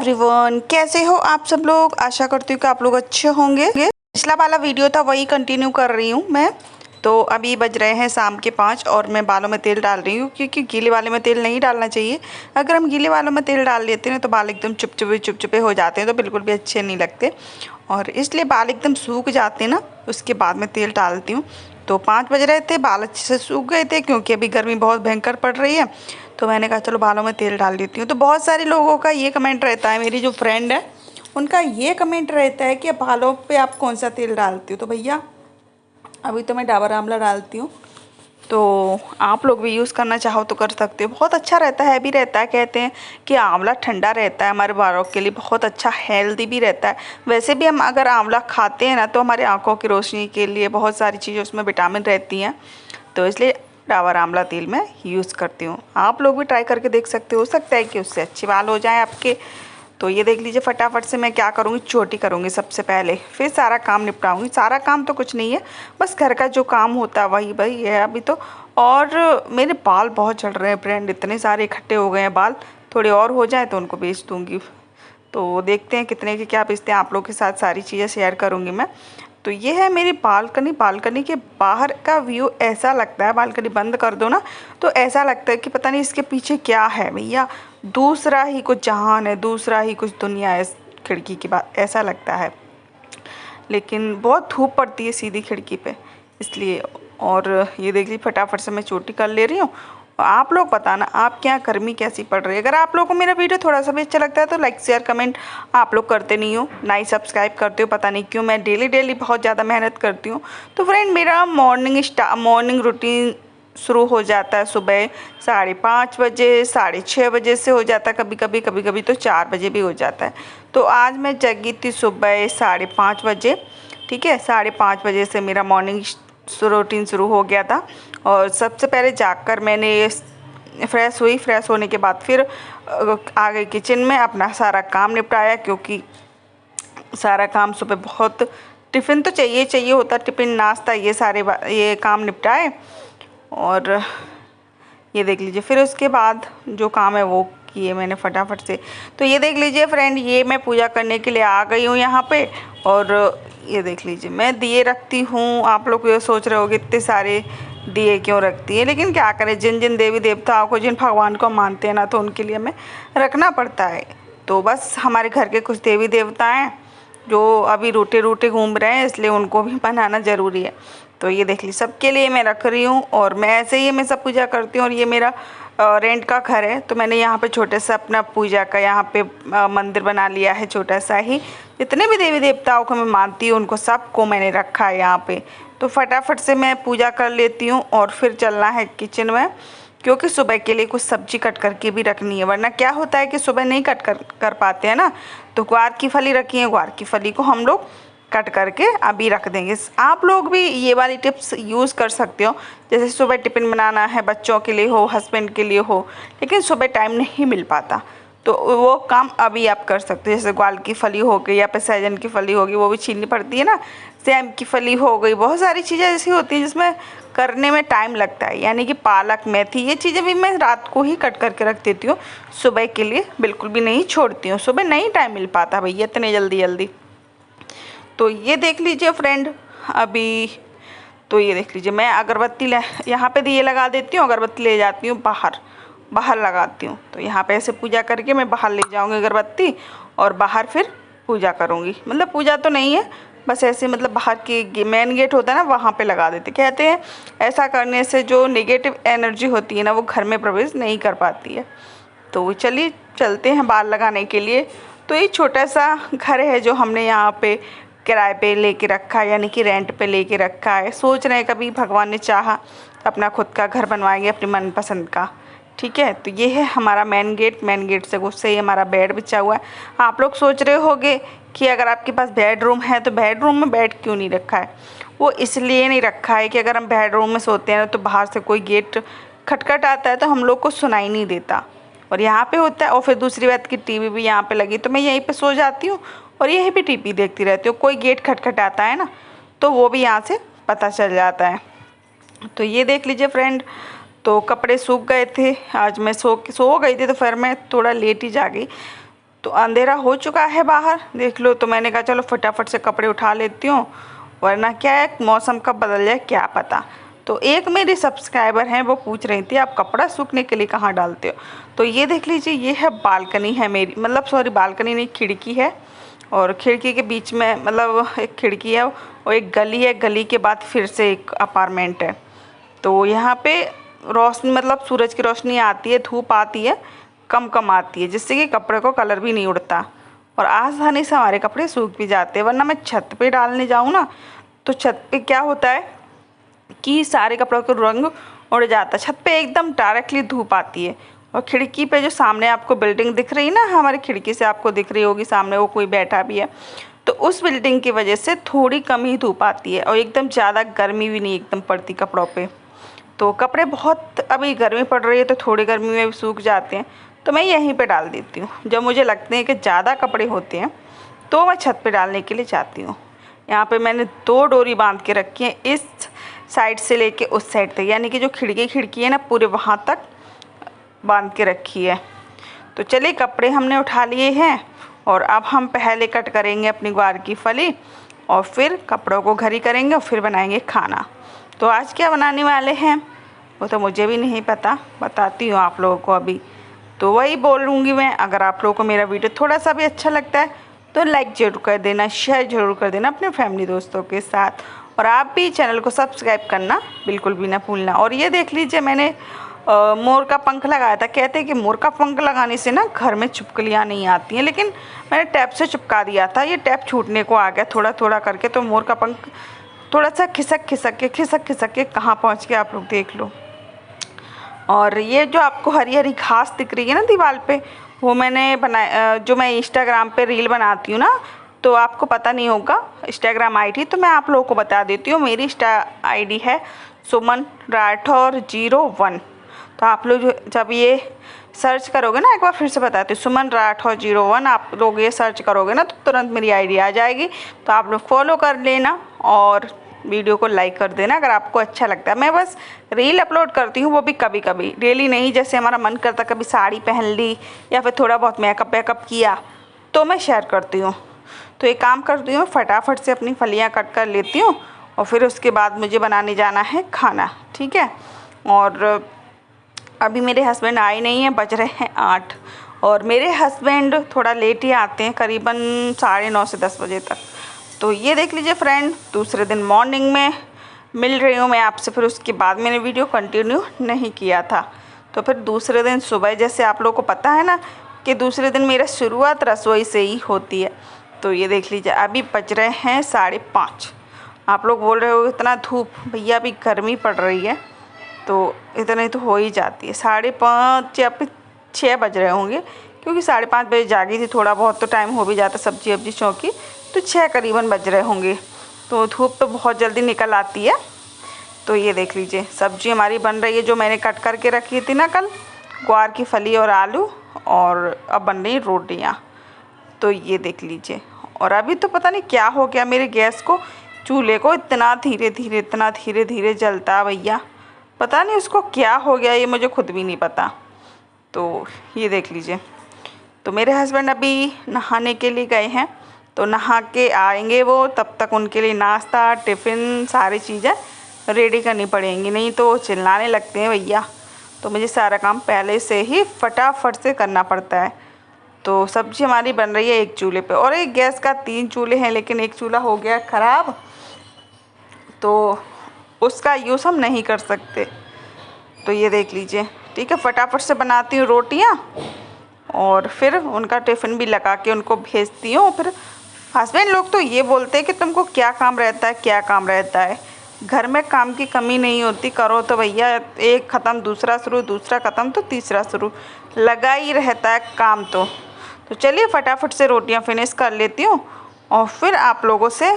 Everyone, कैसे हो आप सब लोग। आशा करती हूँ कि आप लोग अच्छे होंगे। पिछला वाला वीडियो था वही कंटिन्यू कर रही हूँ मैं। तो अभी बज रहे हैं शाम के 5 और मैं बालों में तेल डाल रही हूँ, क्योंकि गीले वाले में तेल नहीं डालना चाहिए। अगर हम गीले वालों में तेल डाल लेते हैं तो बाल एकदम चुपचुपे हो जाते हैं, तो बिल्कुल भी अच्छे नहीं लगते। और इसलिए बाल एकदम सूख जाते हैं ना, उसके बाद में तेल डालती हूँ। तो 5 बज रहे थे, बाल अच्छे से सूख गए थे, क्योंकि अभी गर्मी बहुत भयंकर पड़ रही है। तो मैंने कहा चलो बालों में तेल डाल देती हूँ। तो बहुत सारे लोगों का ये कमेंट रहता है, मेरी जो फ्रेंड है उनका ये कमेंट रहता है कि बालों पे आप कौन सा तेल डालती हो। तो भैया अभी तो मैं डाबर आंवला डालती हूँ, तो आप लोग भी यूज़ करना चाहो तो कर सकते हो। बहुत अच्छा रहता है, भी रहता है। कहते हैं कि आंवला ठंडा रहता है, हमारे बालों के लिए बहुत अच्छा, हेल्दी भी रहता है। वैसे भी हम अगर आंवला खाते हैं ना, तो हमारे आंखों की रोशनी के लिए बहुत सारी चीज़ें उसमें विटामिन रहती हैं। तो इसलिए डाबर आंवला तेल मैं यूज़ करती हूँ। आप लोग भी ट्राई करके देख सकते हो सकता है कि उससे अच्छे बाल हो जाएं आपके। तो ये देख लीजिए, फटाफट से मैं क्या करूँगी, छोटी करूँगी सबसे पहले, फिर सारा काम निपटाऊँगी। सारा काम तो कुछ नहीं है, बस घर का जो काम होता है वही वही है अभी तो। और मेरे बाल बहुत झड़ रहे हैं फ्रेंड, इतने सारे इकट्ठे हो गए हैं बाल। थोड़े और हो जाए तो उनको बेच दूँगी। तो देखते हैं कितने के क्या बेचते हैं, आप लोग के साथ सारी चीज़ें शेयर करूँगी मैं। तो ये है मेरी बालकनी। बालकनी के बाहर का व्यू ऐसा लगता है, बालकनी बंद कर दो ना तो ऐसा लगता है कि पता नहीं इसके पीछे क्या है भैया, दूसरा ही कुछ जहान है, दूसरा ही कुछ दुनिया है इस खिड़की के बाद, ऐसा लगता है। लेकिन बहुत धूप पड़ती है सीधी खिड़की पे, इसलिए। और ये देख लीजिए, फटाफट से मैं चोटी कर ले रही हूँ। आप लोग बताना आप क्या गर्मी कैसी पड़ रही है। अगर आप लोगों को मेरा वीडियो थोड़ा सा भी अच्छा लगता है तो लाइक शेयर कमेंट आप लोग करते नहीं हो, ना ही सब्सक्राइब करते हो। पता नहीं क्यों, मैं डेली बहुत ज़्यादा मेहनत करती हूँ। तो फ्रेंड मेरा मॉर्निंग रूटीन शुरू हो जाता है सुबह 5:30 बजे, 6:30 बजे से हो जाता है, कभी कभी तो 4 बजे भी हो जाता है। तो आज मैं जगी थी सुबह 5:30 बजे। ठीक है, 5:30 बजे से मेरा मॉर्निंग रूटीन शुरू हो गया था। और सबसे पहले जाकर मैंने फ्रेश हुई। फ्रेश होने के बाद फिर आ गई किचन में, अपना सारा काम निपटाया, क्योंकि सारा काम सुबह बहुत, टिफ़िन तो चाहिए होता, टिफ़िन नाश्ता ये काम निपटाए। और ये देख लीजिए, फिर उसके बाद जो काम है वो किए मैंने फटाफट से। तो ये देख लीजिए फ्रेंड, ये मैं पूजा करने के लिए आ गई हूँ यहाँ पे। और ये देख लीजिए, मैं दिए रखती हूँ। आप लोग ये सोच रहे होगे इतने सारे दिए क्यों रखती है, लेकिन क्या करें, जिन जिन देवी देवताओं को, जिन भगवान को मानते हैं ना, तो उनके लिए हमें रखना पड़ता है। तो बस हमारे घर के कुछ देवी देवता हैं जो अभी रूठे घूम रहे हैं, इसलिए उनको भी बनाना ज़रूरी है। तो ये देख ली, सबके लिए मैं रख रही हूँ। और मैं ऐसे ही मैं सब पूजा करती हूँ। और ये मेरा रेंट का घर है, तो मैंने यहाँ पे छोटे सा अपना पूजा का यहाँ पे मंदिर बना लिया है, छोटा सा ही। जितने भी देवी देवताओं को मैं मानती हूँ उनको सबको मैंने रखा है यहाँ पे। तो फटाफट से मैं पूजा कर लेती हूँ और फिर चलना है किचन में, क्योंकि सुबह के लिए कुछ सब्जी कट करके भी रखनी है। वरना क्या होता है कि सुबह नहीं कट कर पाते हैं ना। तो ग्वार की फली रखी है, ग्वार की फली को हम लोग कट करके अभी रख देंगे। आप लोग भी ये वाली टिप्स यूज़ कर सकते हो। जैसे सुबह टिफ़िन बनाना है, बच्चों के लिए हो, हस्बैंड के लिए हो, लेकिन सुबह टाइम नहीं मिल पाता, तो वो काम अभी आप कर सकते हो। जैसे ग्वार की फली हो गई, या फिर सहजन की फली होगी, वो भी छीलनी पड़ती है ना। सेम की फली हो गई, बहुत सारी चीज़ें ऐसी होती हैं जिसमें करने में टाइम लगता है। यानी कि पालक, मेथी, ये चीज़ें भी मैं रात को ही कट करके रख देती हूँ, सुबह के लिए बिल्कुल भी नहीं छोड़ती हूँ। सुबह नहीं टाइम मिल पाता भैया इतने जल्दी। तो ये देख लीजिए फ्रेंड, अभी तो ये देख लीजिए, मैं अगरबत्ती यहाँ पे दिए लगा देती हूँ, अगरबत्ती ले जाती हूँ बाहर लगाती हूँ। तो यहाँ पे ऐसे पूजा करके मैं बाहर ले जाऊँगी अगरबत्ती, और बाहर फिर पूजा करूँगी। मतलब पूजा तो नहीं है, बस ऐसे, मतलब बाहर के मेन गेट होता है ना, वहाँ पे लगा देते। कहते हैं ऐसा करने से जो नेगेटिव एनर्जी होती है ना, वो घर में प्रवेश नहीं कर पाती है। तो चलिए चलते हैं बाल लगाने के लिए। तो ये छोटा सा घर है जो हमने यहाँ पे किराए पे लेके रखा है, यानी कि रेंट पे लेके रखा है। सोच रहे हैं कभी भगवान ने चाहा अपना खुद का घर बनवाएंगे अपनी मनपसंद का। ठीक है, तो ये है हमारा मेन गेट से गुस्से ही हमारा बेड बिछा हुआ है। आप लोग सोच रहे होंगे कि अगर आपके पास बेडरूम है तो बेडरूम में बेड क्यों नहीं रखा है। वो इसलिए नहीं रखा है कि अगर हम बेडरूम में सोते हैं तो बाहर से कोई गेट खटखट आता है तो हम लोग को सुनाई नहीं देता, और यहाँ पे होता है। और फिर दूसरी बात की टीवी भी यहाँ पे लगी, तो मैं यहीं पे सो जाती हूँ और यहीं पे टीवी देखती रहती हूँ। कोई गेट खटखटाता है ना, तो वो भी यहाँ से पता चल जाता है। तो ये देख लीजिए फ्रेंड, तो कपड़े सूख गए थे। आज मैं सो गई थी, तो फिर मैं थोड़ा लेट ही जागी। तो अंधेरा हो चुका है बाहर, देख लो। तो मैंने कहा चलो फटाफट से कपड़े उठा लेती हूँ, वरना क्या है मौसम कब बदल जाए क्या पता। तो एक मेरी सब्सक्राइबर हैं, वो पूछ रही थी आप कपड़ा सूखने के लिए कहाँ डालते हो। तो ये देख लीजिए, ये है बालकनी है मेरी, मतलब सॉरी बालकनी नहीं, खिड़की है। और खिड़की के बीच में मतलब एक खिड़की है और एक गली है, गली के बाद फिर से एक अपार्टमेंट है। तो यहाँ पे रोशनी मतलब सूरज की रोशनी आती है, धूप आती है, कम कम आती है, जिससे कि कपड़े को कलर भी नहीं उड़ता और आसानी से हमारे कपड़े सूख भी जाते हैं। वरना मैं छत पे डालने जाऊँ ना, तो छत पे क्या होता है कि सारे कपड़ों का रंग उड़ जाता है। छत पे एकदम डायरेक्टली धूप आती है। और खिड़की पे जो सामने आपको बिल्डिंग दिख रही है ना, हमारी खिड़की से आपको दिख रही होगी सामने, वो कोई बैठा भी है, तो उस बिल्डिंग की वजह से थोड़ी कम ही धूप आती है और एकदम ज़्यादा गर्मी भी नहीं एकदम पड़ती कपड़ों पे। तो कपड़े बहुत अभी गर्मी पड़ रही है तो थोड़ी गर्मी में भी सूख जाते हैं, तो मैं यहीं पे डाल देती हूँ। जब मुझे लगते हैं कि ज़्यादा कपड़े होते हैं तो मैं छत पे डालने के लिए जाती हूँ। यहाँ पे मैंने 2 डोरी बांध के रखी है, इस साइड से लेके उस साइड तक, यानी कि जो खिड़की है ना पूरे वहाँ तक बांध के रखी है। तो चलिए कपड़े हमने उठा लिए हैं और अब हम पहले कट करेंगे अपनी ग्वार की फली और फिर कपड़ों को घरी करेंगे और फिर बनाएंगे खाना। तो आज क्या बनाने वाले हैं वो तो मुझे भी नहीं पता, बताती हूँ आप लोगों को अभी। तो वही बोलूँगी मैं। अगर आप लोगों को मेरा वीडियो थोड़ा सा भी अच्छा लगता है तो लाइक ज़रूर कर देना, शेयर ज़रूर कर देना अपने फैमिली दोस्तों के साथ, और आप भी चैनल को सब्सक्राइब करना बिल्कुल भी ना भूलना। और ये देख लीजिए, मैंने मोर का पंख लगाया था। कहते हैं कि मोर का पंख लगाने से ना घर में छिपकलियाँ नहीं आती हैं, लेकिन मैंने टैप से चिपका दिया था, ये टैप छूटने को आ गया थोड़ा थोड़ा करके। तो मोर का पंख थोड़ा सा खिसक खिसक के कहाँ पहुँच गया आप लोग देख लो। और ये जो आपको हरी हरी घास दिख रही है ना दीवार पे, वो मैंने बनाया, जो मैं इंस्टाग्राम पे रील बनाती हूँ ना, तो आपको पता नहीं होगा इंस्टाग्राम आईडी, तो मैं आप लोगों को बता देती हूँ। मेरी इंस्टा आईडी है सुमन राठौर 01। तो आप लोग जब ये सर्च करोगे ना, एक बार फिर से बताती हूँ, सुमन राठौर 01, आप लोग ये सर्च करोगे ना तो तुरंत मेरी आईडी आ जाएगी। तो आप लोग फॉलो कर लेना और वीडियो को लाइक कर देना अगर आपको अच्छा लगता है। मैं बस रील अपलोड करती हूँ, वो भी कभी कभी, डेली नहीं। जैसे हमारा मन करता कभी साड़ी पहन ली या फिर थोड़ा बहुत मेकअप वेकअप किया तो मैं शेयर करती हूँ। तो एक काम करती हूँ, फटाफट से अपनी फलियाँ कट कर लेती हूँ और फिर उसके बाद मुझे बनाने जाना है खाना, ठीक है। और अभी मेरे हस्बैंड आए नहीं हैं, बज रहे हैं 8, और मेरे हस्बैंड थोड़ा लेट ही आते हैं, करीबन 9:30 से 10 बजे तक। तो ये देख लीजिए फ्रेंड, दूसरे दिन मॉर्निंग में मिल रही हूँ मैं आपसे। फिर उसके बाद मैंने वीडियो कंटिन्यू नहीं किया था। तो फिर दूसरे दिन सुबह, जैसे आप लोगों को पता है ना कि दूसरे दिन मेरा शुरुआत रसोई से ही होती है। तो ये देख लीजिए, अभी बज रहे हैं 5:30। आप लोग बोल रहे हो इतना धूप, भैया अभी गर्मी पड़ रही है तो इतने तो हो ही जाती है। 5:30 या फिर 6 बज रहे होंगे, क्योंकि 5:30 बजे जागी थी, थोड़ा बहुत तो टाइम हो भी जाता सब्जी वब्जी चौंकी, तो 6 करीबन बज रहे होंगे। तो धूप तो बहुत जल्दी निकल आती है। तो ये देख लीजिए, सब्जी हमारी बन रही है जो मैंने कट करके रखी थी ना कल, ग्वार की फली और आलू, और अब बन रही रोटियाँ। तो ये देख लीजिए। और अभी तो पता नहीं क्या हो गया मेरे गैस को, चूल्हे को इतना धीरे धीरे जलता भैया, पता नहीं उसको क्या हो गया, ये मुझे खुद भी नहीं पता। तो ये देख लीजिए। तो मेरे हस्बैंड अभी नहाने के लिए गए हैं, तो नहा के आएंगे वो, तब तक उनके लिए नाश्ता टिफ़िन सारी चीज़ें रेडी करनी पड़ेंगी, नहीं तो वो चिल्लाने लगते हैं भैया। तो मुझे सारा काम पहले से ही फटाफट से करना पड़ता है। तो सब्ज़ी हमारी बन रही है एक चूल्हे पे, और एक गैस का 3 चूल्हे हैं, लेकिन एक चूल्हा हो गया ख़राब, तो उसका यूज़ हम नहीं कर सकते। तो ये देख लीजिए, ठीक है। फटाफट से बनाती हूँ रोटियाँ और फिर उनका टिफ़िन भी लगा के उनको भेजती हूँ। फिर हस्बैंड लोग तो ये बोलते हैं कि तुमको क्या काम रहता है, क्या काम रहता है। घर में काम की कमी नहीं होती, करो तो भैया एक ख़त्म दूसरा शुरू, दूसरा ख़त्म तो तीसरा शुरू, लगा ही रहता है काम। तो चलिए फटाफट से रोटियाँ फिनिश कर लेती हूँ और फिर आप लोगों से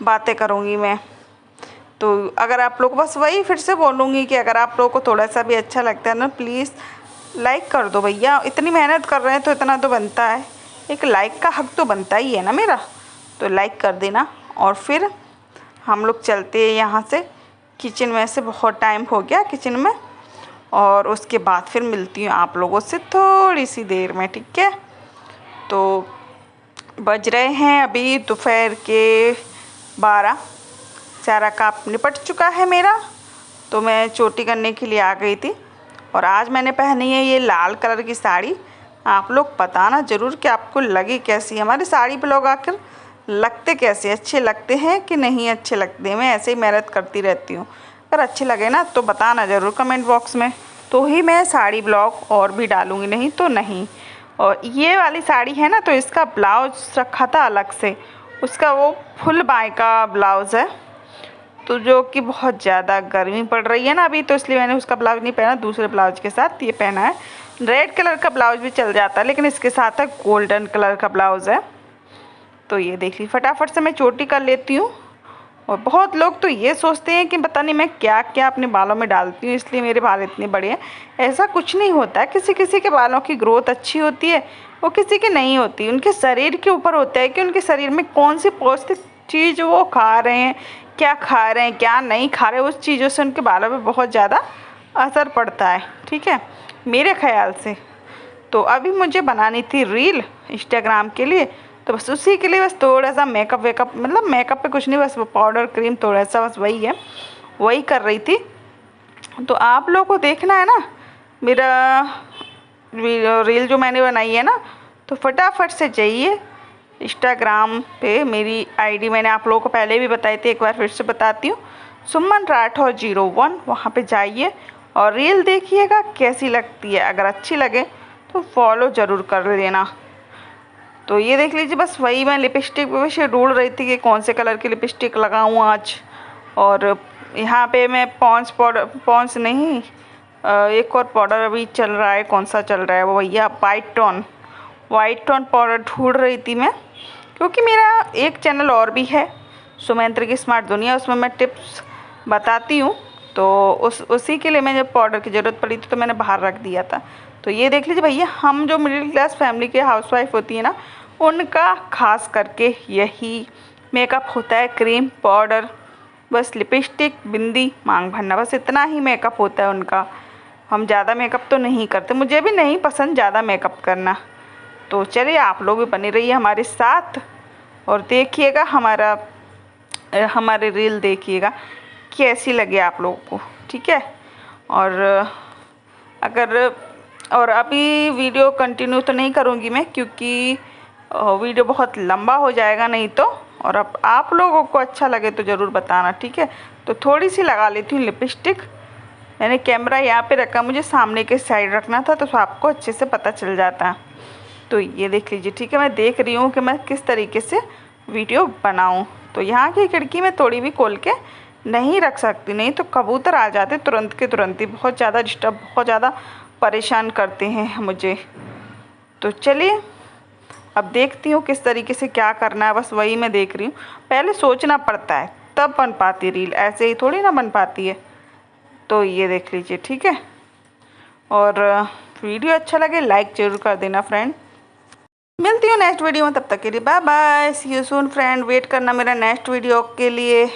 बातें करूँगी मैं। तो अगर आप लोग, बस वही फिर से बोलूँगी कि अगर आप लोगों को थोड़ा सा भी अच्छा लगता है ना, प्लीज़ लाइक कर दो भैया। इतनी मेहनत कर रहे हैं तो इतना तो बनता है, एक लाइक का हक तो बनता ही है ना मेरा। तो लाइक कर देना। और फिर हम लोग चलते हैं यहाँ से किचन में, से बहुत टाइम हो गया किचन में, और उसके बाद फिर मिलती हूँ आप लोगों से थोड़ी सी देर में, ठीक है। तो बज रहे हैं अभी दोपहर के 12। सारा काम निपट चुका है मेरा, तो मैं चोटी करने के लिए आ गई थी। और आज मैंने पहनी है ये लाल कलर की साड़ी। आप लोग बताना ज़रूर कि आपको लगी कैसी। हमारे साड़ी ब्लॉग आकर लगते कैसे, अच्छे लगते हैं कि नहीं अच्छे लगते हैं। मैं ऐसे ही मेहनत करती रहती हूँ, अगर अच्छे लगे ना तो बताना ज़रूर कमेंट बॉक्स में, तो ही मैं साड़ी ब्लॉग और भी डालूँगी, नहीं तो नहीं। और ये वाली साड़ी है ना, तो इसका ब्लाउज रखा था अलग से, उसका वो फुल बाय का ब्लाउज़ है, तो जो कि बहुत ज़्यादा गर्मी पड़ रही है ना अभी, तो इसलिए मैंने उसका ब्लाउज नहीं पहना, दूसरे ब्लाउज के साथ ये पहना है। रेड कलर का ब्लाउज भी चल जाता है, लेकिन इसके साथ है गोल्डन कलर का ब्लाउज़ है। तो ये देख ली, फटाफट से मैं चोटी कर लेती हूँ। और बहुत लोग तो ये सोचते हैं कि पता नहीं मैं क्या क्या अपने बालों में डालती हूँ इसलिए मेरे बाल इतने बड़े हैं। ऐसा कुछ नहीं होता है, किसी किसी के बालों की ग्रोथ अच्छी होती है, वो किसी की नहीं होती। उनके शरीर के ऊपर होता है कि उनके शरीर में कौन सी पौष्टिक चीज़ वो खा रहे हैं, क्या खा रहे हैं क्या नहीं खा रहे, उस चीज़ों से उनके बालों पे बहुत ज़्यादा असर पड़ता है, ठीक है, मेरे ख्याल से। तो अभी मुझे बनानी थी रील इंस्टाग्राम के लिए, तो बस उसी के लिए बस थोड़ा सा मेकअप वेकअप, मतलब मेकअप पे कुछ नहीं, बस वो पाउडर क्रीम थोड़ा सा, बस वही है, वही कर रही थी। तो आप लोगों को देखना है ना मेरा रील जो मैंने बनाई है ना, तो फटाफट से जाइए इंस्टाग्राम पे। मेरी आईडी मैंने आप लोगों को पहले भी बताई थी, एक बार फिर से बताती हूँ, सुमन राठौर 01। वहाँ पे जाइए और रील देखिएगा कैसी लगती है। अगर अच्छी लगे तो फॉलो ज़रूर कर लेना। तो ये देख लीजिए, बस वही मैं लिपस्टिक वैसे ढूंढ रही थी कि कौन से कलर की लिपस्टिक लगाऊँ आज। और यहाँ पे मैं पॉन्स पाउडर, पॉन्स नहीं, एक और पाउडर अभी चल रहा है, कौन सा चल रहा है वो भैया, वाइट टोन पाउडर ढूंढ रही थी मैं, क्योंकि मेरा एक चैनल और भी है सुमेंद्र की स्मार्ट दुनिया, उसमें मैं टिप्स बताती हूँ। तो उसी के लिए मैं जब पाउडर की ज़रूरत पड़ी थी तो मैंने बाहर रख दिया था। तो ये देख लीजिए भैया, हम जो मिडिल क्लास फैमिली के हाउसवाइफ होती है ना, उनका खास करके यही मेकअप होता है, क्रीम पाउडर, बस लिपस्टिक, बिंदी, मांग भरना, बस इतना ही मेकअप होता है उनका। हम ज़्यादा मेकअप तो नहीं करते, मुझे भी नहीं पसंद ज़्यादा मेकअप करना। तो चलिए आप लोग भी बने रहिए हमारे साथ और देखिएगा हमारे रील देखिएगा कैसी लगे आप लोगों को, ठीक है। और अभी वीडियो कंटिन्यू तो नहीं करूँगी मैं, क्योंकि वीडियो बहुत लंबा हो जाएगा नहीं तो। और अब आप लोगों को अच्छा लगे तो ज़रूर बताना, ठीक है। तो थोड़ी सी लगा लेती हूँ लिपस्टिक। मैंने कैमरा यहाँ पे रखा, मुझे सामने के साइड रखना था तो आपको अच्छे से पता चल जाता। तो ये देख लीजिए, ठीक है। मैं देख रही हूँ कि मैं किस तरीके से वीडियो बनाऊँ। तो यहाँ की खिड़की में थोड़ी भी खोल के नहीं रख सकती, नहीं तो कबूतर आ जाते तुरंत के तुरंत ही, बहुत ज़्यादा डिस्टर्ब, बहुत ज़्यादा परेशान करते हैं मुझे। तो चलिए अब देखती हूँ किस तरीके से क्या करना है, बस वही मैं देख रही हूँ। पहले सोचना पड़ता है तब बन पाती रील, ऐसे ही थोड़ी ना बन पाती है। तो ये देख लीजिए, ठीक है। और वीडियो अच्छा लगे लाइक ज़रूर कर देना फ्रेंड। मिलती हूँ नेक्स्ट वीडियो में, तब तक के लिए bye bye, see you soon friend. Wait करना मेरा नेक्स्ट वीडियो के लिए।